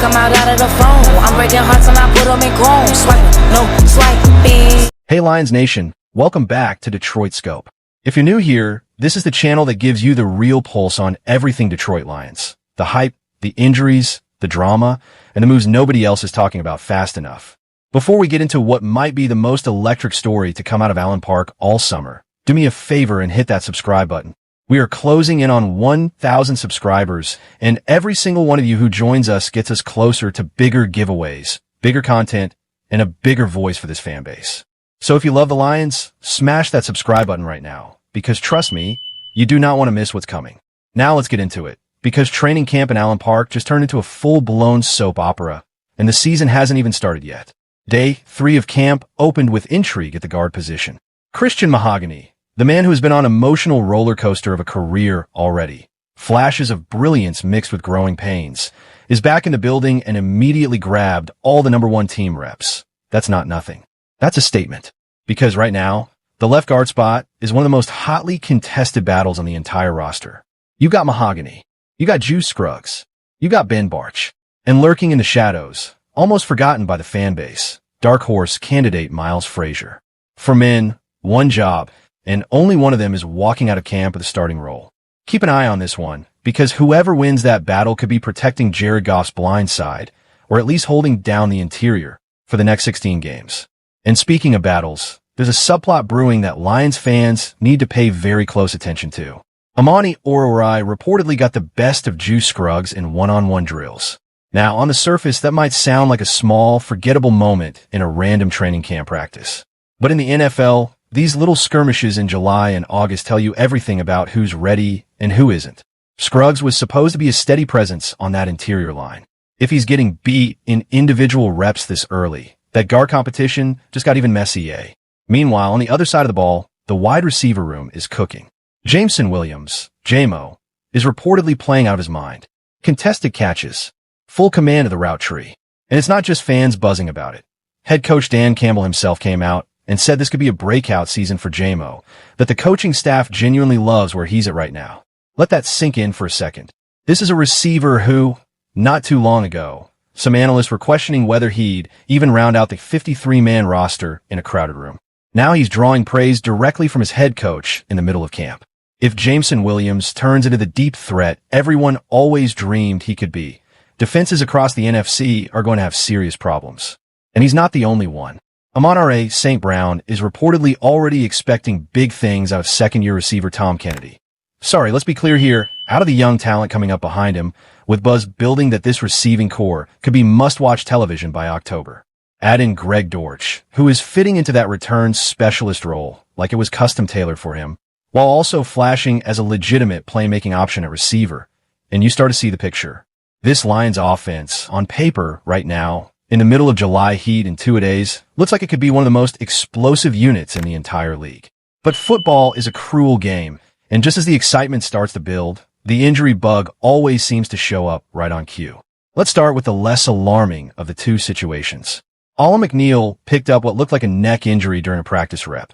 fuck 'em out of the phone. I'm breaking hearts and I put 'em in chrome. Swipe, no swiping. Hey Lions Nation, welcome back to Detroit Scope. If you're new here, this is the channel that gives you the real pulse on everything Detroit Lions. The hype, the injuries, the drama, and the moves nobody else is talking about fast enough. Before we get into what might be the most electric story to come out of Allen Park all summer, do me a favor and hit that subscribe button. We are closing in on 1,000 subscribers, and every single one of you who joins us gets us closer to bigger giveaways, bigger content, and a bigger voice for this fan base. So if you love the Lions, smash that subscribe button right now, because trust me, you do not want to miss what's coming. Now let's get into it, because training camp in Allen Park just turned into a full-blown soap opera, and the season hasn't even started yet. Day 3 of camp opened with intrigue at the guard position. Christian Mahogany, the man who has been on an emotional roller coaster of a career already, flashes of brilliance mixed with growing pains, is back in the building and immediately grabbed all the #1 team reps. That's not nothing. That's a statement. Because right now, the left guard spot is one of the most hotly contested battles on the entire roster. You got Mahogany. You got Juice Scruggs. You got Ben Barch. And lurking in the shadows, almost forgotten by the fan base, dark horse candidate Miles Frazier. For men, one job, and only one of them is walking out of camp with a starting role. Keep an eye on this one, because whoever wins that battle could be protecting Jared Goff's blind side, or at least holding down the interior for the next 16 games. And speaking of battles, there's a subplot brewing that Lions fans need to pay very close attention to. Amani Oruwariye reportedly got the best of Juice Scruggs in one-on-one drills. Now, on the surface, that might sound like a small, forgettable moment in a random training camp practice. But in the NFL, these little skirmishes in July and August tell you everything about who's ready and who isn't. Scruggs was supposed to be a steady presence on that interior line. If he's getting beat in individual reps this early, that guard competition just got even messy, eh? Meanwhile, on the other side of the ball, the wide receiver room is cooking. Jameson Williams, JMO, is reportedly playing out of his mind. Contested catches, full command of the route tree. And it's not just fans buzzing about it. Head coach Dan Campbell himself came out and said this could be a breakout season for JMO, that the coaching staff genuinely loves where he's at right now. Let that sink in for a second. This is a receiver who, not too long ago, some analysts were questioning whether he'd even round out the 53-man roster in a crowded room. Now he's drawing praise directly from his head coach in the middle of camp. If Jameson Williams turns into the deep threat everyone always dreamed he could be, defenses across the NFC are going to have serious problems. And he's not the only one. Amon-Ra St. Brown is reportedly already expecting big things out of second-year receiver Tom Kennedy. Sorry, let's be clear here, out of the young talent coming up behind him, with buzz building that this receiving core could be must-watch television by October. Add in Greg Dortch, who is fitting into that return specialist role, like it was custom-tailored for him, while also flashing as a legitimate playmaking option at receiver, and you start to see the picture. This Lions offense, on paper right now, in the middle of July heat and two-a-days, looks like it could be one of the most explosive units in the entire league. But football is a cruel game, and just as the excitement starts to build, the injury bug always seems to show up right on cue. Let's start with the less alarming of the two situations. Alan McNeil picked up what looked like a neck injury during a practice rep.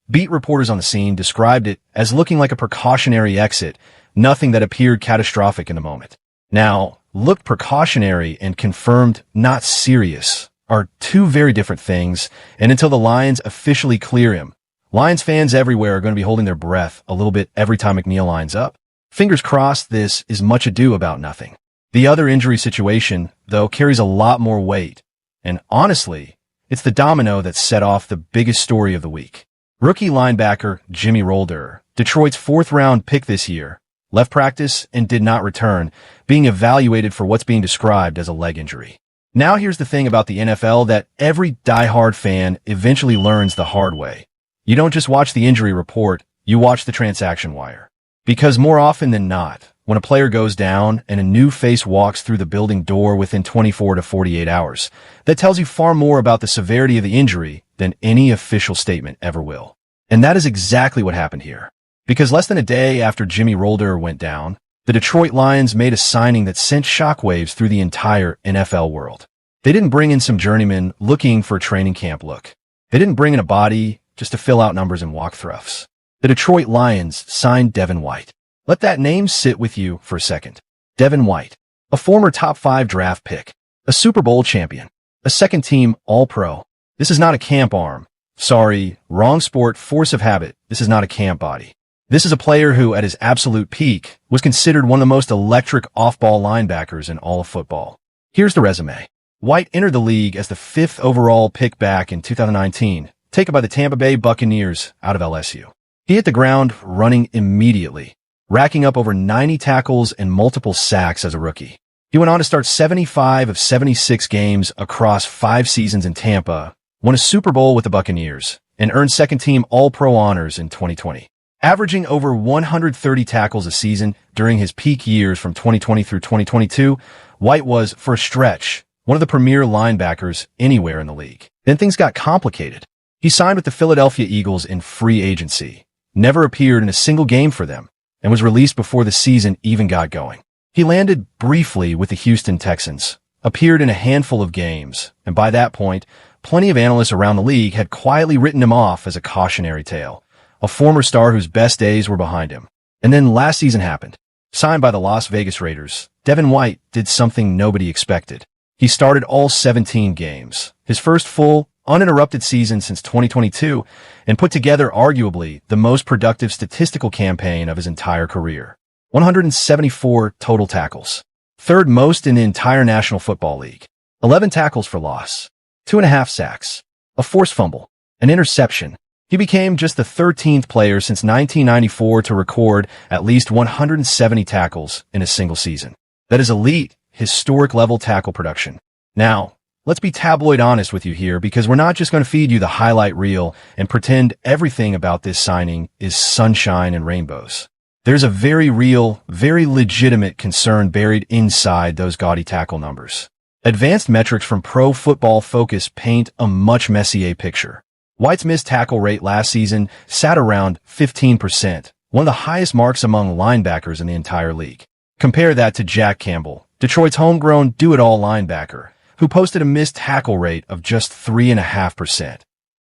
Beat reporters on the scene described it as looking like a precautionary exit, nothing that appeared catastrophic in the moment. Now, looked precautionary and confirmed not serious are two very different things, and until the Lions officially clear him, Lions fans everywhere are going to be holding their breath a little bit every time McNeil lines up. Fingers crossed this is much ado about nothing. The other injury situation, though, carries a lot more weight, and honestly, it's the domino that set off the biggest story of the week. Rookie linebacker Jimmy Rolder, Detroit's 4th-round pick this year, left practice and did not return, being evaluated for what's being described as a leg injury. Now here's the thing about the NFL that every diehard fan eventually learns the hard way. You don't just watch the injury report, you watch the transaction wire. Because more often than not, when a player goes down and a new face walks through the building door within 24 to 48 hours, that tells you far more about the severity of the injury than any official statement ever will. And that is exactly what happened here. Because less than a day after Jimmy Rolder went down, the Detroit Lions made a signing that sent shockwaves through the entire NFL world. They didn't bring in some journeyman looking for a training camp look. They didn't bring in a body just to fill out numbers and walk throughs. The Detroit Lions signed Devin White. Let that name sit with you for a second. Devin White, a former top 5 draft pick. a Super Bowl champion, a second-team All-Pro. This is not a camp arm. Sorry, wrong sport, force of habit. This is not a camp body. This is a player who, at his absolute peak, was considered one of the most electric off-ball linebackers in all of football. Here's the resume. White entered the league as the 5th overall pick back in 2019, taken by the Tampa Bay Buccaneers out of LSU. He hit the ground running immediately, racking up over 90 tackles and multiple sacks as a rookie. He went on to start 75 of 76 games across 5 seasons in Tampa, won a Super Bowl with the Buccaneers, and earned second-team All-Pro honors in 2020. Averaging over 130 tackles a season during his peak years from 2020 through 2022, White was, for a stretch, one of the premier linebackers anywhere in the league. Then things got complicated. He signed with the Philadelphia Eagles in free agency, never appeared in a single game for them, and was released before the season even got going. He landed briefly with the Houston Texans, appeared in a handful of games, and by that point, plenty of analysts around the league had quietly written him off as a cautionary tale, a former star whose best days were behind him. And then last season happened. Signed by the Las Vegas Raiders, Devin White did something nobody expected. He started all 17 games, his first full, uninterrupted season since 2022, and put together arguably the most productive statistical campaign of his entire career. 174 total tackles, third most in the entire National Football League, 11 tackles for loss, 2.5 sacks, a forced fumble, an interception. He became just the 13th player since 1994 to record at least 170 tackles in a single season. That is elite, historic-level tackle production. Now, let's be tabloid honest with you here, because we're not just going to feed you the highlight reel and pretend everything about this signing is sunshine and rainbows. There's a very real, very legitimate concern buried inside those gaudy tackle numbers. Advanced metrics from Pro Football Focus paint a much messier picture. White's missed tackle rate last season sat around 15%, one of the highest marks among linebackers in the entire league. Compare that to Jack Campbell, Detroit's homegrown do-it-all linebacker, who posted a missed tackle rate of just 3.5%,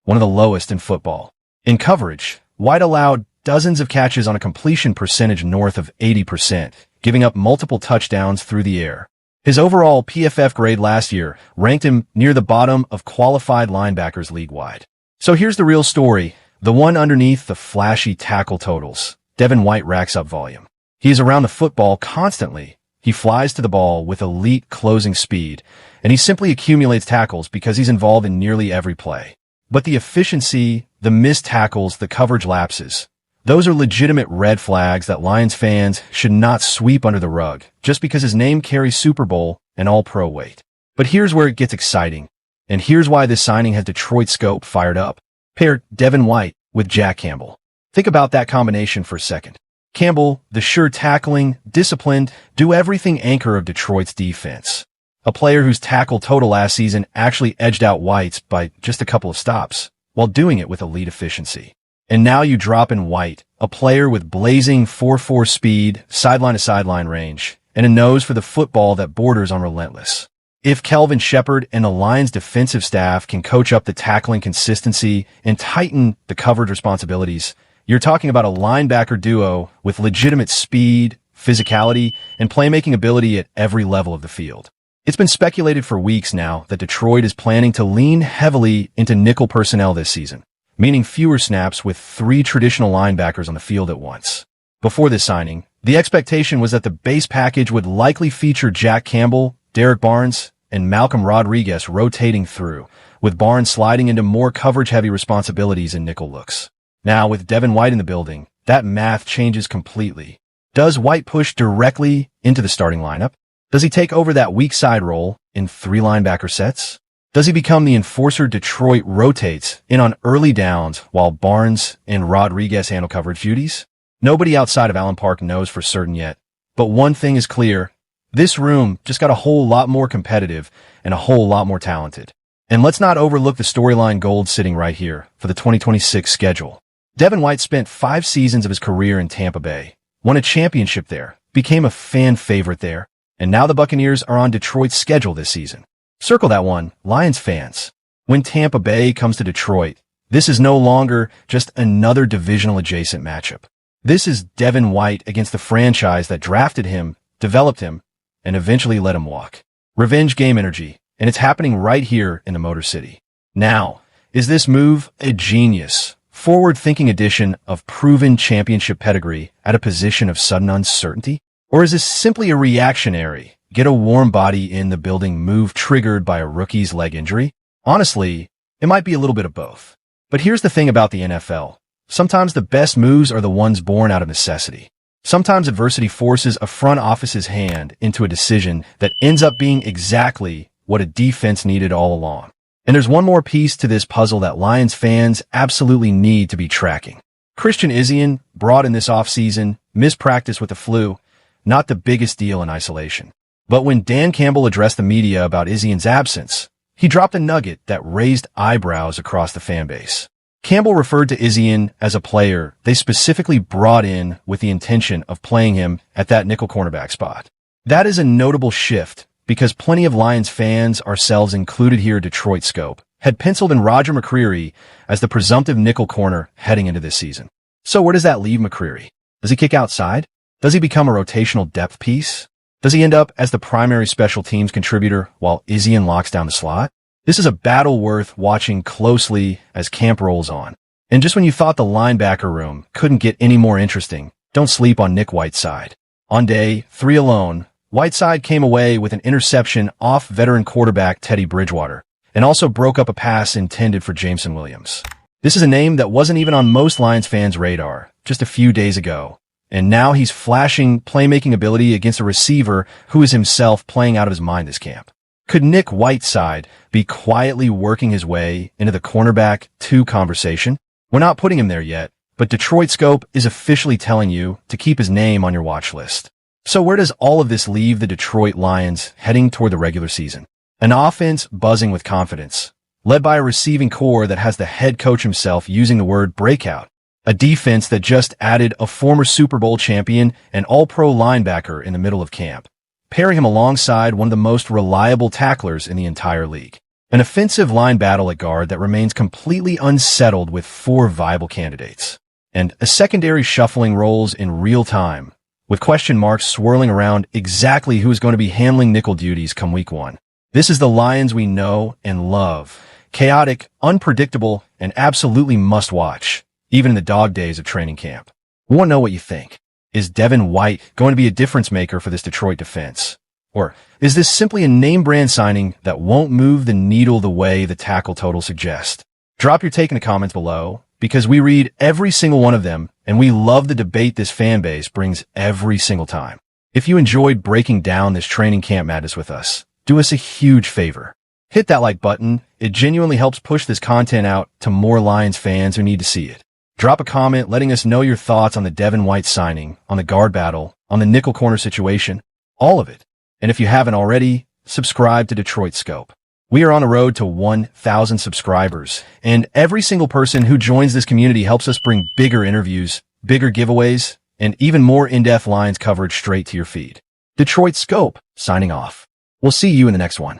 one of the lowest in football. In coverage, White allowed dozens of catches on a completion percentage north of 80%, giving up multiple touchdowns through the air. His overall PFF grade last year ranked him near the bottom of qualified linebackers league-wide. So here's the real story, the one underneath the flashy tackle totals. Devin White racks up volume. He is around the football constantly. He flies to the ball with elite closing speed, and he simply accumulates tackles because he's involved in nearly every play. But the efficiency, the missed tackles, the coverage lapses, those are legitimate red flags that Lions fans should not sweep under the rug just because his name carries Super Bowl and All-Pro weight. But here's where it gets exciting, and here's why this signing has Detroit Scope fired up. Pair Devin White with Jack Campbell. Think about that combination for a second. Campbell, the sure tackling, disciplined, do-everything anchor of Detroit's defense. A player whose tackle total last season actually edged out White's by just a couple of stops, while doing it with elite efficiency. And now you drop in White, a player with blazing 4.4 speed, sideline-to-sideline range, and a nose for the football that borders on relentless. If Kelvin Shepard and the Lions defensive staff can coach up the tackling consistency and tighten the coverage responsibilities, you're talking about a linebacker duo with legitimate speed, physicality, and playmaking ability at every level of the field. It's been speculated for weeks now that Detroit is planning to lean heavily into nickel personnel this season, meaning fewer snaps with 3 traditional linebackers on the field at once. Before this signing, the expectation was that the base package would likely feature Jack Campbell, Derek Barnes, and Malcolm Rodriguez rotating through, with Barnes sliding into more coverage-heavy responsibilities and nickel looks. Now, with Devin White in the building, that math changes completely. Does White push directly into the starting lineup? Does he take over that weak side role in 3 linebacker sets? Does he become the enforcer Detroit rotates in on early downs while Barnes and Rodriguez handle coverage duties? Nobody outside of Allen Park knows for certain yet. But one thing is clear. This room just got a whole lot more competitive and a whole lot more talented. And let's not overlook the storyline gold sitting right here for the 2026 schedule. Devin White spent 5 seasons of his career in Tampa Bay, won a championship there, became a fan favorite there, and now the Buccaneers are on Detroit's schedule this season. Circle that one, Lions fans. When Tampa Bay comes to Detroit, this is no longer just another divisional adjacent matchup. This is Devin White against the franchise that drafted him, developed him, and eventually let him walk. Revenge game energy, and it's happening right here in the Motor City. Now, is this move a genius, forward-thinking addition of proven championship pedigree at a position of sudden uncertainty? Or is this simply a reactionary, get a warm body in the building move triggered by a rookie's leg injury? Honestly, it might be a little bit of both. But here's the thing about the NFL. Sometimes the best moves are the ones born out of necessity. Sometimes adversity forces a front office's hand into a decision that ends up being exactly what a defense needed all along. And there's one more piece to this puzzle that Lions fans absolutely need to be tracking. Christian Izien, brought in this offseason, missed practice with the flu, not the biggest deal in isolation. But when Dan Campbell addressed the media about Izien's absence, he dropped a nugget that raised eyebrows across the fanbase. Campbell referred to Izien as a player they specifically brought in with the intention of playing him at that nickel cornerback spot. That is a notable shift because plenty of Lions fans, ourselves included here at Detroit Scope, had penciled in Roger McCreary as the presumptive nickel corner heading into this season. So where does that leave McCreary? Does he kick outside? Does he become a rotational depth piece? Does he end up as the primary special teams contributor while Izien locks down the slot? This is a battle worth watching closely as camp rolls on. And just when you thought the linebacker room couldn't get any more interesting, don't sleep on Nick Whiteside. On day 3 alone, Whiteside came away with an interception off veteran quarterback Teddy Bridgewater, and also broke up a pass intended for Jameson Williams. This is a name that wasn't even on most Lions fans' radar just a few days ago, and now he's flashing playmaking ability against a receiver who is himself playing out of his mind this camp. Could Nick Whiteside be quietly working his way into the cornerback 2 conversation? We're not putting him there yet, but Detroit Scope is officially telling you to keep his name on your watch list. So where does all of this leave the Detroit Lions heading toward the regular season? An offense buzzing with confidence, led by a receiving core that has the head coach himself using the word breakout. A defense that just added a former Super Bowl champion and all-pro linebacker in the middle of camp, pairing him alongside one of the most reliable tacklers in the entire league. An offensive line battle at guard that remains completely unsettled with 4 viable candidates. And a secondary shuffling roles in real time, with question marks swirling around exactly who is going to be handling nickel duties come week 1. This is the Lions we know and love. Chaotic, unpredictable, and absolutely must watch, even in the dog days of training camp. We want to know what you think. Is Devin White going to be a difference maker for this Detroit defense? Or is this simply a name brand signing that won't move the needle the way the tackle total suggests? Drop your take in the comments below, because we read every single one of them, and we love the debate this fan base brings every single time. If you enjoyed breaking down this training camp madness with us, do us a huge favor. Hit that like button. It genuinely helps push this content out to more Lions fans who need to see it. Drop a comment letting us know your thoughts on the Devin White signing, on the guard battle, on the nickel corner situation, all of it. And if you haven't already, subscribe to Detroit Scope. We are on the road to 1,000 subscribers, and every single person who joins this community helps us bring bigger interviews, bigger giveaways, and even more in-depth Lions coverage straight to your feed. Detroit Scope, signing off. We'll see you in the next one.